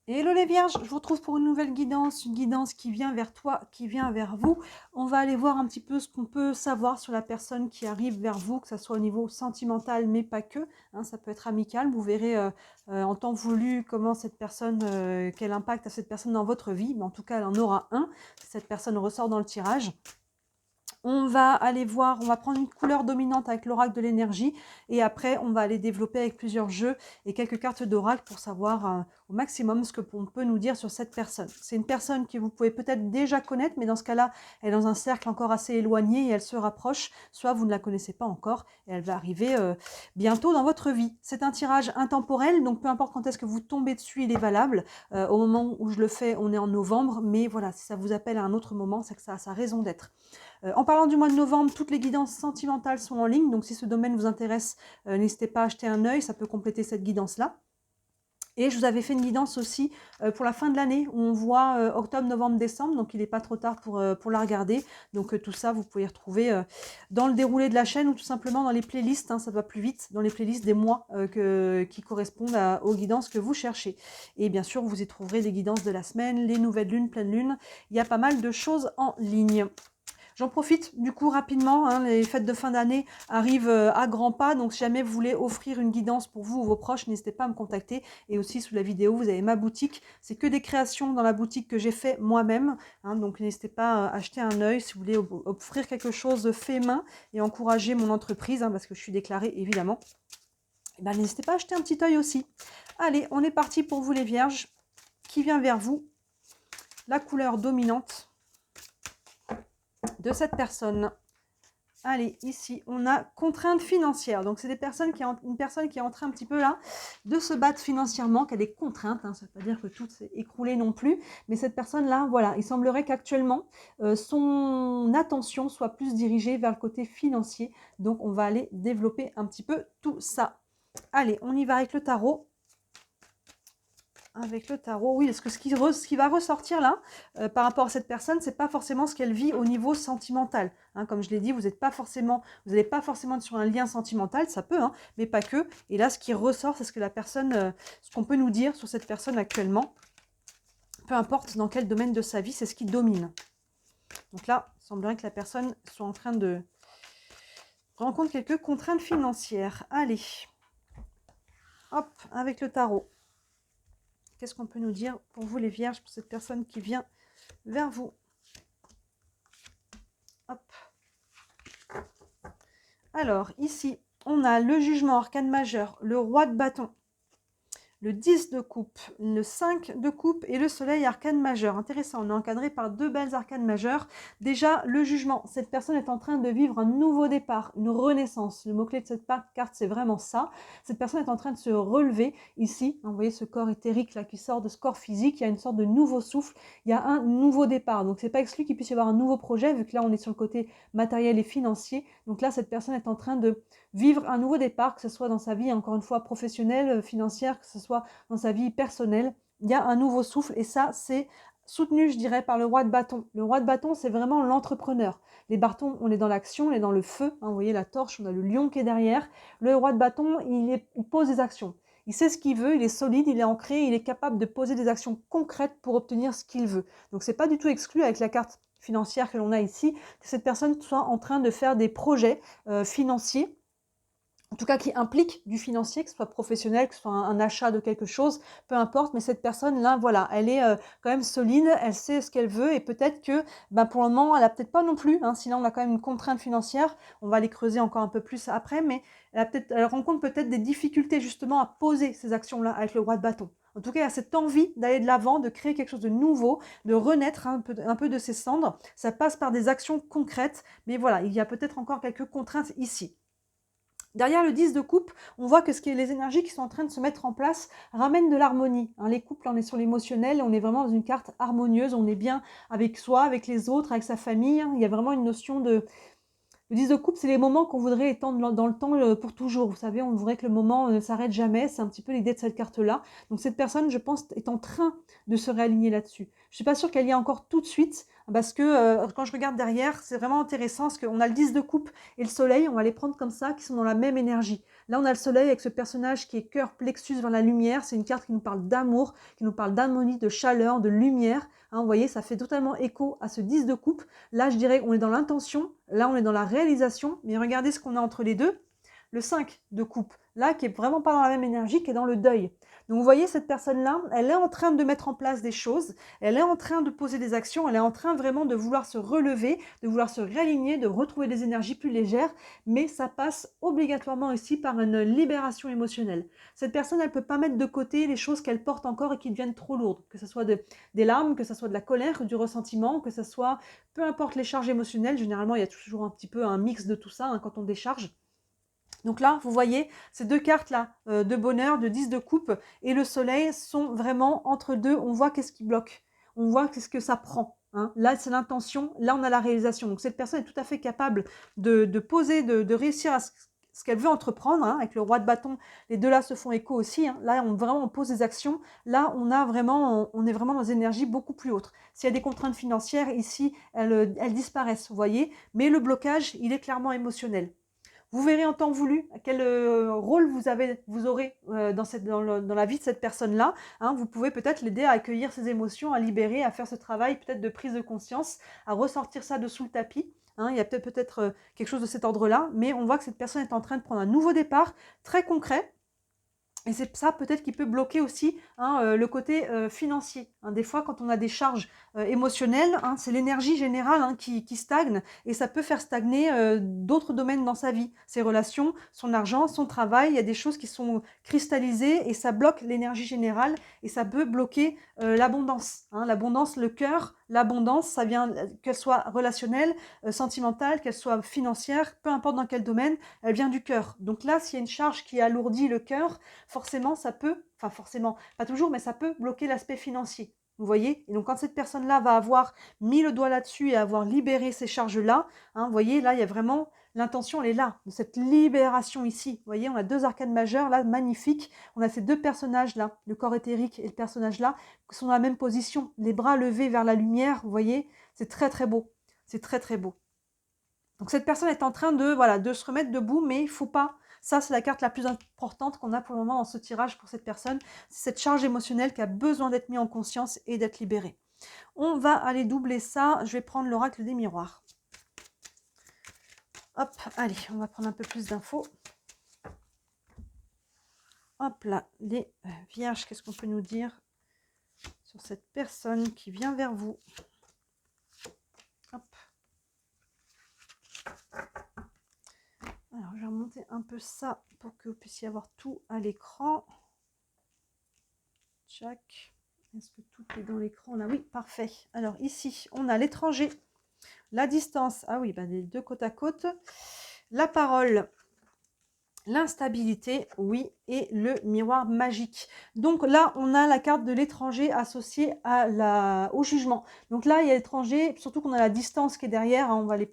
Hello les vierges, je vous retrouve pour une nouvelle guidance, une guidance qui vient vers toi, qui vient vers vous. On va aller voir un petit peu ce qu'on peut savoir sur la personne qui arrive vers vous, que ce soit au niveau sentimental, mais pas que, hein, ça peut être amical. Vous verrez en temps voulu comment cette personne, quel impact a cette personne dans votre vie, mais en tout cas elle en aura un, si cette personne ressort dans le tirage. On va aller voir, on va prendre une couleur dominante avec l'oracle de l'énergie et après on va aller développer avec plusieurs jeux et quelques cartes d'oracle pour savoir au maximum ce que on peut nous dire sur cette personne. C'est une personne que vous pouvez peut-être déjà connaître, mais dans ce cas-là, elle est dans un cercle encore assez éloigné et elle se rapproche, soit vous ne la connaissez pas encore et elle va arriver bientôt dans votre vie. C'est un tirage intemporel, donc peu importe quand est-ce que vous tombez dessus, il est valable. Au moment où je le fais, on est en novembre, mais voilà, si ça vous appelle à un autre moment, c'est que ça a sa raison d'être. En parlant du mois de novembre, toutes les guidances sentimentales sont en ligne, donc si ce domaine vous intéresse, n'hésitez pas à jeter un œil, ça peut compléter cette guidance-là. Et je vous avais fait une guidance aussi pour la fin de l'année, où on voit octobre, novembre, décembre, donc il n'est pas trop tard pour la regarder. Donc tout ça, vous pouvez retrouver dans le déroulé de la chaîne ou tout simplement dans les playlists, hein, ça va plus vite, dans les playlists des mois qui correspondent aux guidances que vous cherchez. Et bien sûr, vous y trouverez les guidances de la semaine, les nouvelles lunes, pleine lune, il y a pas mal de choses en ligne. J'en profite du coup rapidement, hein, les fêtes de fin d'année arrivent à grands pas, donc si jamais vous voulez offrir une guidance pour vous ou vos proches, n'hésitez pas à me contacter. Et aussi sous la vidéo, vous avez ma boutique, c'est que des créations dans la boutique que j'ai fait moi-même, hein, donc n'hésitez pas à acheter un œil si vous voulez offrir quelque chose fait main et encourager mon entreprise, hein, parce que je suis déclarée évidemment. Et ben, n'hésitez pas à acheter un petit œil aussi. Allez, on est parti pour vous les vierges, qui vient vers vous, la couleur dominante de cette personne. Allez, ici, on a contrainte financière. Donc, c'est une personne qui est en train un petit peu là de se battre financièrement, qui a des contraintes. Hein, ça ne veut pas dire que tout s'est écroulé non plus. Mais cette personne-là, voilà, il semblerait qu'actuellement, son attention soit plus dirigée vers le côté financier. Donc, on va aller développer un petit peu tout ça. Allez, on y va avec le tarot. Avec le tarot, oui, parce que ce qui va ressortir là, par rapport à cette personne, c'est pas forcément ce qu'elle vit au niveau sentimental. Hein, comme je l'ai dit, vous n'allez pas forcément être sur un lien sentimental, ça peut, hein, mais pas que. Et là, ce qui ressort, c'est ce que la personne, ce qu'on peut nous dire sur cette personne actuellement, peu importe dans quel domaine de sa vie, c'est ce qui domine. Donc là, il semblerait que la personne soit en train de rencontrer quelques contraintes financières. Allez, hop, avec le tarot. Qu'est-ce qu'on peut nous dire pour vous les vierges, pour cette personne qui vient vers vous? Hop. Alors, ici, on a le jugement arcane majeur, le roi de bâton, le 10 de coupe, le 5 de coupe et le soleil arcane majeur. Intéressant, on est encadré par deux belles arcanes majeures. Déjà, le jugement, cette personne est en train de vivre un nouveau départ, une renaissance. Le mot-clé de cette carte, c'est vraiment ça. Cette personne est en train de se relever ici. Vous voyez ce corps éthérique là qui sort de ce corps physique. Il y a une sorte de nouveau souffle. Il y a un nouveau départ. Donc, c'est pas exclu qu'il puisse y avoir un nouveau projet, vu que là, on est sur le côté matériel et financier. Donc là, cette personne est en train de vivre un nouveau départ, que ce soit dans sa vie, encore une fois, professionnelle, financière, que ce soit dans sa vie personnelle. Il y a un nouveau souffle et ça, c'est soutenu, je dirais, par le roi de bâton. Le roi de bâton, c'est vraiment l'entrepreneur. Les bâtons, on est dans l'action, on est dans le feu. Hein, vous voyez la torche, on a le lion qui est derrière. Le roi de bâton, il pose des actions. Il sait ce qu'il veut, il est solide, il est ancré, il est capable de poser des actions concrètes pour obtenir ce qu'il veut. Donc, c'est pas du tout exclu avec la carte financière que l'on a ici, que cette personne soit en train de faire des projets financiers, en tout cas qui implique du financier, que ce soit professionnel, que ce soit un achat de quelque chose, peu importe, mais cette personne-là, voilà, elle est quand même solide, elle sait ce qu'elle veut, et peut-être que pour le moment, elle n'a peut-être pas non plus, hein, sinon on a quand même une contrainte financière, on va les creuser encore un peu plus après, mais elle rencontre peut-être des difficultés justement à poser ces actions-là avec le roi de bâton. En tout cas, il y a cette envie d'aller de l'avant, de créer quelque chose de nouveau, de renaître un peu de ses cendres. Ça passe par des actions concrètes, mais voilà, il y a peut-être encore quelques contraintes ici. Derrière le 10 de coupe, on voit que les énergies qui sont en train de se mettre en place ramènent de l'harmonie. Hein, les couples, on est sur l'émotionnel, on est vraiment dans une carte harmonieuse, on est bien avec soi, avec les autres, avec sa famille. Hein, il y a vraiment une notion de... Le 10 de coupe, c'est les moments qu'on voudrait étendre dans le temps pour toujours. Vous savez, on voudrait que le moment ne s'arrête jamais. C'est un petit peu l'idée de cette carte-là. Donc cette personne, je pense, est en train de se réaligner là-dessus. Je ne suis pas sûre qu'elle y ait encore tout de suite parce que quand je regarde derrière, c'est vraiment intéressant parce qu'on a le 10 de coupe et le soleil, on va les prendre comme ça, qui sont dans la même énergie. Là, on a le soleil avec ce personnage qui est cœur plexus vers la lumière. C'est une carte qui nous parle d'amour, qui nous parle d'harmonie, de chaleur, de lumière. Hein, vous voyez, ça fait totalement écho à ce 10 de coupe. Là, je dirais qu'on est dans l'intention, là, on est dans la réalisation, mais regardez ce qu'on a entre les deux. Le 5 de coupe, là, qui est vraiment pas dans la même énergie, qui est dans le deuil. Donc, vous voyez, cette personne-là, elle est en train de mettre en place des choses, elle est en train de poser des actions, elle est en train vraiment de vouloir se relever, de vouloir se réaligner, de retrouver des énergies plus légères, mais ça passe obligatoirement aussi par une libération émotionnelle. Cette personne, elle ne peut pas mettre de côté les choses qu'elle porte encore et qui deviennent trop lourdes, que ce soit des larmes, que ce soit de la colère, du ressentiment, que ce soit, peu importe les charges émotionnelles, généralement, il y a toujours un petit peu un mix de tout ça hein, quand on décharge. Donc là, vous voyez, ces deux cartes-là, de bonheur, de 10 de coupe et le soleil sont vraiment entre deux. On voit qu'est-ce qui bloque, on voit qu'est-ce que ça prend. Hein. Là, c'est l'intention, là, on a la réalisation. Donc cette personne est tout à fait capable de poser, de réussir à ce qu'elle veut entreprendre. Hein. Avec le roi de bâton, les deux là se font écho aussi. Hein. Là, on pose des actions. Là, on est vraiment dans des énergies beaucoup plus hautes. S'il y a des contraintes financières, ici, elles disparaissent, vous voyez. Mais le blocage, il est clairement émotionnel. Vous verrez en temps voulu quel rôle vous aurez dans la vie de cette personne-là. Hein. Vous pouvez peut-être l'aider à accueillir ses émotions, à libérer, à faire ce travail peut-être de prise de conscience, à ressortir ça de sous le tapis. Hein. Il y a peut-être quelque chose de cet ordre-là, mais on voit que cette personne est en train de prendre un nouveau départ très concret. Et c'est ça peut-être qui peut bloquer aussi hein, le côté financier. Hein. Des fois, quand on a des charges émotionnelles, hein, c'est l'énergie générale hein, qui stagne et ça peut faire stagner d'autres domaines dans sa vie. Ses relations, son argent, son travail, il y a des choses qui sont cristallisées et ça bloque l'énergie générale et ça peut bloquer l'abondance. Hein. L'abondance, le cœur, l'abondance, ça vient qu'elle soit relationnelle, sentimentale, qu'elle soit financière, peu importe dans quel domaine, elle vient du cœur. Donc là, s'il y a une charge qui alourdit le cœur, forcément, ça peut, enfin forcément, pas toujours, mais ça peut bloquer l'aspect financier. Vous voyez? Et donc, quand cette personne-là va avoir mis le doigt là-dessus et avoir libéré ces charges-là, hein, vous voyez, là, il y a vraiment, l'intention, elle est là, de cette libération ici. Vous voyez, on a deux arcanes majeures, là, magnifiques. On a ces deux personnages-là, le corps éthérique et le personnage-là, qui sont dans la même position, les bras levés vers la lumière, vous voyez? C'est très, très beau. C'est très, très beau. Donc, cette personne est en train de se remettre debout, mais il ne faut pas. Ça, c'est la carte la plus importante qu'on a pour le moment dans ce tirage pour cette personne. C'est cette charge émotionnelle qui a besoin d'être mise en conscience et d'être libérée. On va aller doubler ça. Je vais prendre l'oracle des miroirs. Hop, allez, on va prendre un peu plus d'infos. Hop là, les vierges, qu'est-ce qu'on peut nous dire sur cette personne qui vient vers vous? Hop. Alors, je vais remonter un peu ça pour que vous puissiez avoir tout à l'écran. Tchac. Est-ce que tout est dans l'écran là? Oui, parfait. Alors, ici, on a l'étranger, la distance. Ah oui, ben, les deux côte à côte. La parole, l'instabilité, oui, et le miroir magique. Donc là, on a la carte de l'étranger associée au jugement. Donc là, il y a l'étranger, surtout qu'on a la distance qui est derrière, hein, on va les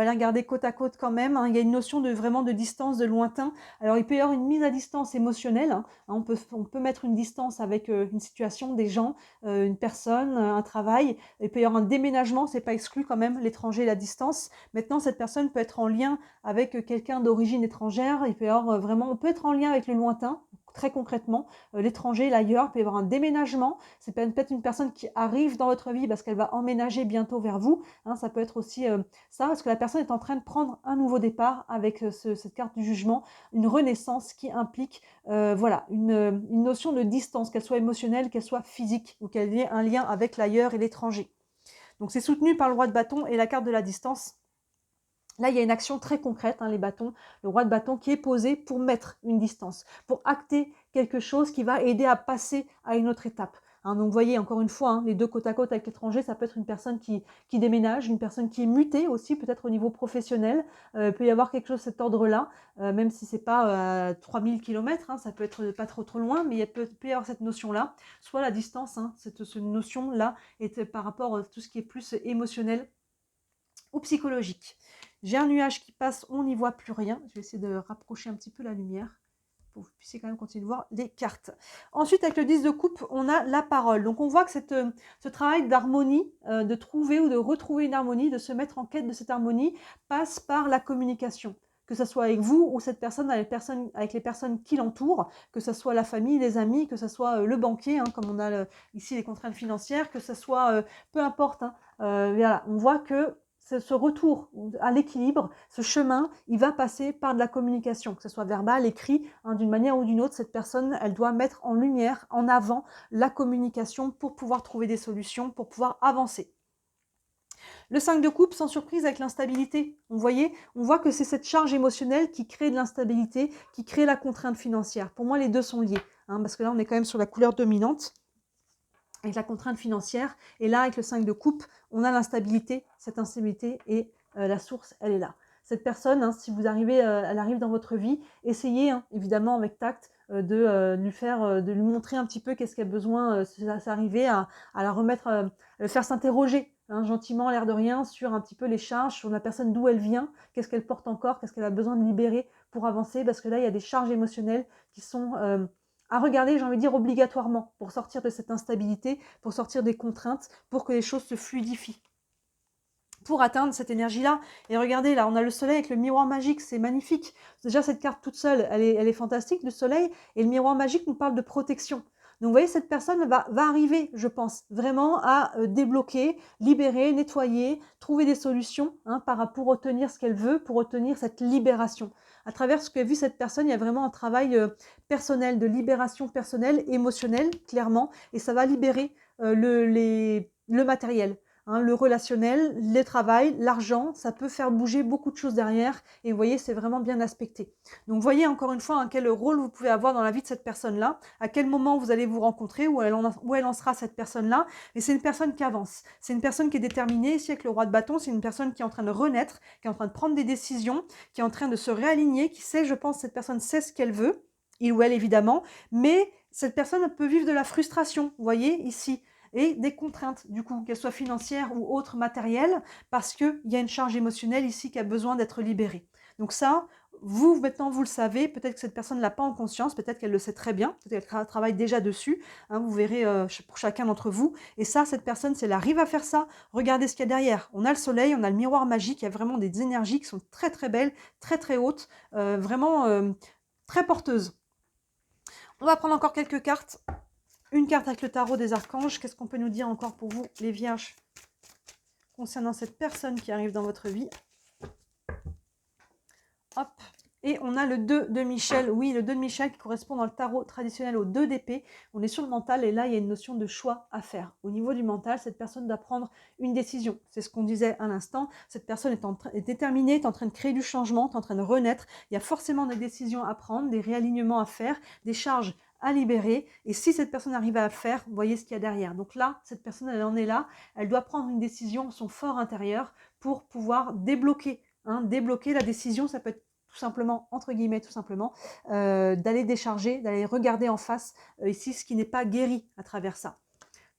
regarder côte à côte quand même. Hein, il y a une notion vraiment de distance, de lointain. Alors, il peut y avoir une mise à distance émotionnelle. Hein, on peut mettre une distance avec une situation, des gens, une personne, un travail. Il peut y avoir un déménagement, c'est pas exclu quand même, l'étranger et la distance. Maintenant, cette personne peut être en lien avec quelqu'un d'origine étrangère. Il peut y avoir on peut être en lien avec le lointain, très concrètement, l'étranger, l'ailleurs, il peut y avoir un déménagement, c'est peut-être une personne qui arrive dans votre vie parce qu'elle va emménager bientôt vers vous, hein, ça peut être aussi ça, parce que la personne est en train de prendre un nouveau départ avec cette carte du jugement, une renaissance qui implique une notion de distance, qu'elle soit émotionnelle, qu'elle soit physique, ou qu'elle ait un lien avec l'ailleurs et l'étranger. Donc c'est soutenu par le roi de bâton et la carte de la distance. Là, il y a une action très concrète, hein, les bâtons, le roi de bâton qui est posé pour mettre une distance, pour acter quelque chose qui va aider à passer à une autre étape. Hein, donc, vous voyez, encore une fois, hein, les deux côte à côte avec l'étranger, ça peut être une personne qui déménage, une personne qui est mutée aussi, peut-être au niveau professionnel. Il peut y avoir quelque chose de cet ordre-là, même si ce n'est pas 3000 km, hein, ça peut être pas trop loin, mais il peut y avoir cette notion-là, soit la distance, hein, cette notion-là est par rapport à tout ce qui est plus émotionnel ou psychologique. J'ai un nuage qui passe, on n'y voit plus rien. Je vais essayer de rapprocher un petit peu la lumière pour que vous puissiez quand même continuer de voir les cartes. Ensuite, avec le 10 de coupe, on a la parole. Donc, on voit que ce travail d'harmonie, de trouver ou de retrouver une harmonie, de se mettre en quête de cette harmonie, passe par la communication. Que ce soit avec vous ou cette personne, avec les personnes qui l'entourent, que ce soit la famille, les amis, que ce soit le banquier, hein, comme on a ici les contraintes financières, que ce soit, peu importe. Hein, voilà, on voit que ce retour à l'équilibre, ce chemin, il va passer par de la communication, que ce soit verbal, écrit, hein, d'une manière ou d'une autre. Cette personne, elle doit mettre en lumière, en avant la communication pour pouvoir trouver des solutions, pour pouvoir avancer. Le 5 de coupe, sans surprise, avec l'instabilité. On voit que c'est cette charge émotionnelle qui crée de l'instabilité, qui crée la contrainte financière. Pour moi, les deux sont liés, hein, parce que là, on est quand même sur la couleur dominante, avec la contrainte financière. Et là, avec le 5 de coupe, on a l'instabilité, cette instabilité, et la source, elle est là. Cette personne, hein, si vous arrivez, elle arrive dans votre vie, essayez, hein, évidemment, avec tact, de lui montrer un petit peu qu'est-ce qu'elle a besoin, s'arriver à la remettre, à le faire s'interroger, hein, gentiment, l'air de rien, sur un petit peu les charges, sur la personne d'où elle vient, qu'est-ce qu'elle porte encore, qu'est-ce qu'elle a besoin de libérer pour avancer, parce que là, il y a des charges émotionnelles qui sont à regarder, j'ai envie de dire, obligatoirement, pour sortir de cette instabilité, pour sortir des contraintes, pour que les choses se fluidifient. Pour atteindre cette énergie-là. Et regardez, là, on a le soleil avec le miroir magique, c'est magnifique. Déjà, cette carte toute seule, elle est fantastique, le soleil, et le miroir magique nous parle de protection. Donc, vous voyez, cette personne va arriver, je pense, vraiment à débloquer, libérer, nettoyer, trouver des solutions, hein, pour obtenir ce qu'elle veut, pour obtenir cette libération. À travers ce qu'a vu cette personne, il y a vraiment un travail personnel, de libération personnelle, émotionnelle, clairement, et ça va libérer le matériel. Hein, le relationnel, le travail, l'argent, ça peut faire bouger beaucoup de choses derrière. Et vous voyez, c'est vraiment bien aspecté. Donc, voyez encore une fois, hein, quel rôle vous pouvez avoir dans la vie de cette personne-là, à quel moment vous allez vous rencontrer, où elle en sera cette personne-là. Et c'est une personne qui avance. C'est une personne qui est déterminée. Ici, avec le roi de bâton, c'est une personne qui est en train de renaître, qui est en train de prendre des décisions, qui est en train de se réaligner, qui sait, je pense, cette personne sait ce qu'elle veut, il ou elle évidemment, mais cette personne peut vivre de la frustration, vous voyez, ici, et des contraintes, du coup, qu'elles soient financières ou autres matérielles, parce qu'il y a une charge émotionnelle ici qui a besoin d'être libérée. Donc ça, vous, maintenant, vous le savez, peut-être que cette personne ne l'a pas en conscience, peut-être qu'elle le sait très bien, peut-être qu'elle travaille déjà dessus, hein, vous verrez pour chacun d'entre vous. Et ça, cette personne, si elle arrive à faire ça, regardez ce qu'il y a derrière. On a le soleil, on a le miroir magique, il y a vraiment des énergies qui sont très très belles, très très hautes, vraiment très porteuses. On va prendre encore quelques cartes. Une carte avec le tarot des archanges. Qu'est-ce qu'on peut nous dire encore pour vous, les vierges, concernant cette personne qui arrive dans votre vie? Hop. Et on a le 2 de Michel. Oui, le 2 de Michel qui correspond dans le tarot traditionnel au 2 d'épée. On est sur le mental et là, il y a une notion de choix à faire. Au niveau du mental, cette personne doit prendre une décision. C'est ce qu'on disait à l'instant. Cette personne est déterminée, est en train de créer du changement, est en train de renaître. Il y a forcément des décisions à prendre, des réalignements à faire, des charges à libérer. Et si cette personne arrive à le faire, vous voyez ce qu'il y a derrière. Donc là, cette personne, elle en est là. Elle doit prendre une décision, son fort intérieur, pour pouvoir débloquer. Hein, débloquer la décision, ça peut être tout simplement, entre guillemets, tout simplement, d'aller décharger, d'aller regarder en face ici ce qui n'est pas guéri à travers ça.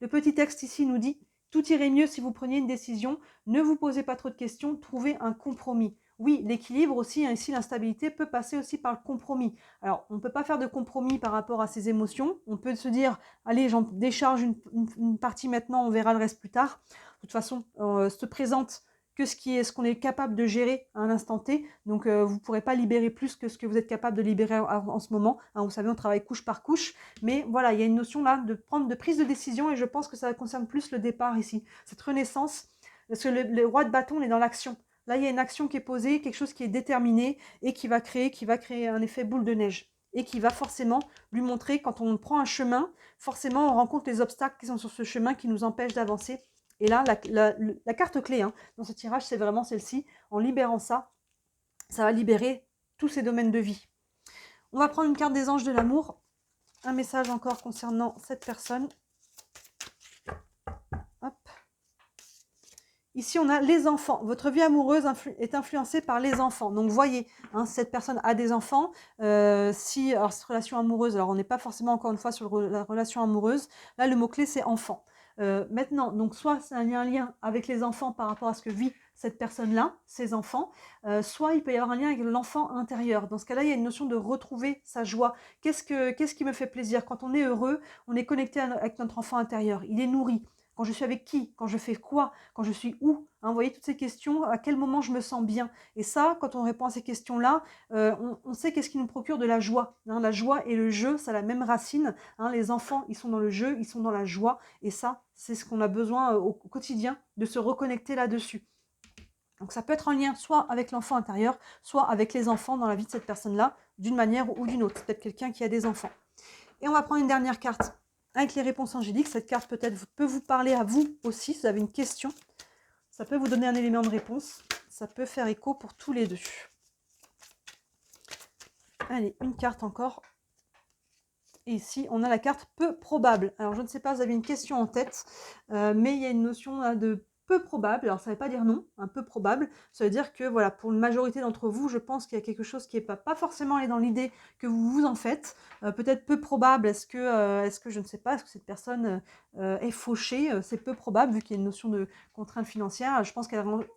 Le petit texte ici nous dit « Tout irait mieux si vous preniez une décision, ne vous posez pas trop de questions, trouvez un compromis ». Oui, l'équilibre aussi, hein, ici l'instabilité peut passer aussi par le compromis. Alors, on ne peut pas faire de compromis par rapport à ses émotions. On peut se dire, allez, j'en décharge une partie maintenant, on verra le reste plus tard. De toute façon, se présente que ce qu'on est capable de gérer à un instant T. Donc, vous ne pourrez pas libérer plus que ce que vous êtes capable de libérer en ce moment. Hein, vous savez, on travaille couche par couche. Mais voilà, il y a une notion là de prise de décision et je pense que ça concerne plus le départ ici. Cette renaissance, parce que le roi de bâton, on est dans l'action. Là, il y a une action qui est posée, quelque chose qui est déterminé et qui va créer un effet boule de neige. Et qui va forcément lui montrer, quand on prend un chemin, forcément, on rencontre les obstacles qui sont sur ce chemin qui nous empêchent d'avancer. Et là, la carte clé dans ce tirage, c'est vraiment celle-ci. En libérant ça, ça va libérer tous ces domaines de vie. On va prendre une carte des anges de l'amour. Un message encore concernant cette personne. Hop. Ici, on a les enfants. Votre vie amoureuse est influencée par les enfants. Donc, voyez, hein, cette personne a des enfants. Alors, cette relation amoureuse, alors on n'est pas forcément encore une fois sur la relation amoureuse. Là, le mot-clé, c'est enfant. Maintenant, donc soit c'est un lien avec les enfants par rapport à ce que vit cette personne-là, ses enfants, soit il peut y avoir un lien avec l'enfant intérieur. Dans ce cas-là, il y a une notion de retrouver sa joie. Qu'est-ce qui me fait plaisir? Quand on est heureux, on est connecté avec notre enfant intérieur, il est nourri. Quand je suis avec qui? Quand je fais quoi? Quand je suis où? Hein, vous voyez toutes ces questions, à quel moment je me sens bien? Et ça, quand on répond à ces questions-là, on sait qu'est-ce qui nous procure de la joie. Hein. La joie et le jeu, ça a la même racine. Hein. Les enfants, ils sont dans le jeu, ils sont dans la joie. Et ça, c'est ce qu'on a besoin au quotidien, de se reconnecter là-dessus. Donc ça peut être en lien soit avec l'enfant intérieur, soit avec les enfants dans la vie de cette personne-là, d'une manière ou d'une autre. Peut-être quelqu'un qui a des enfants. Et on va prendre une dernière carte avec les réponses angéliques. Cette carte peut-être peut vous parler à vous aussi, si vous avez une question. Ça peut vous donner un élément de réponse. Ça peut faire écho pour tous les deux. Allez, une carte encore. Et ici, on a la carte peu probable. Alors, je ne sais pas, vous avez une question en tête, mais il y a une notion là, de peu probable. Alors, ça ne veut pas dire non, un peu probable. Ça veut dire que, voilà, pour une majorité d'entre vous, je pense qu'il y a quelque chose qui n'est pas forcément allé dans l'idée que vous vous en faites. Peut-être peu probable. Est-ce que, je ne sais pas, est-ce que cette personne est fauchée? C'est peu probable, vu qu'il y a une notion de contrainte financière. Je pense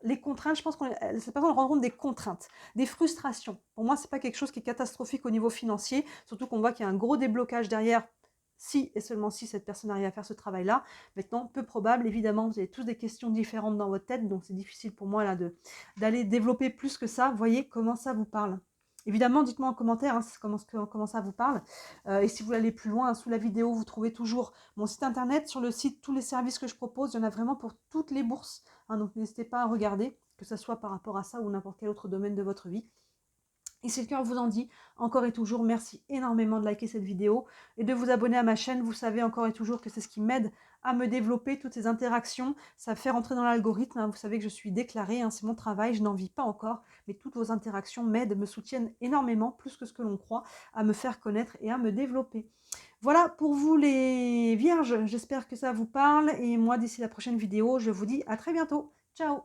les contraintes, je pense que cette personne rencontre des contraintes, des frustrations. Pour moi, ce n'est pas quelque chose qui est catastrophique au niveau financier, surtout qu'on voit qu'il y a un gros déblocage derrière, si et seulement si cette personne arrive à faire ce travail-là. Maintenant, peu probable, évidemment, vous avez tous des questions différentes dans votre tête, donc c'est difficile pour moi là d'aller développer plus que ça. Voyez comment ça vous parle. Évidemment, dites-moi en commentaire hein, comment ça vous parle. Et si vous voulez aller plus loin, sous la vidéo, vous trouvez toujours mon site internet. Sur le site, tous les services que je propose, il y en a vraiment pour toutes les bourses. Hein, donc n'hésitez pas à regarder, que ce soit par rapport à ça ou n'importe quel autre domaine de votre vie. Et si le cœur vous en dit, encore et toujours, merci énormément de liker cette vidéo et de vous abonner à ma chaîne. Vous savez encore et toujours que c'est ce qui m'aide à me développer, toutes ces interactions. Ça fait rentrer dans l'algorithme. Hein. Vous savez que je suis déclarée, hein, c'est mon travail, je n'en vis pas encore. Mais toutes vos interactions m'aident, me soutiennent énormément, plus que ce que l'on croit, à me faire connaître et à me développer. Voilà pour vous les vierges, j'espère que ça vous parle. Et moi, d'ici la prochaine vidéo, je vous dis à très bientôt. Ciao!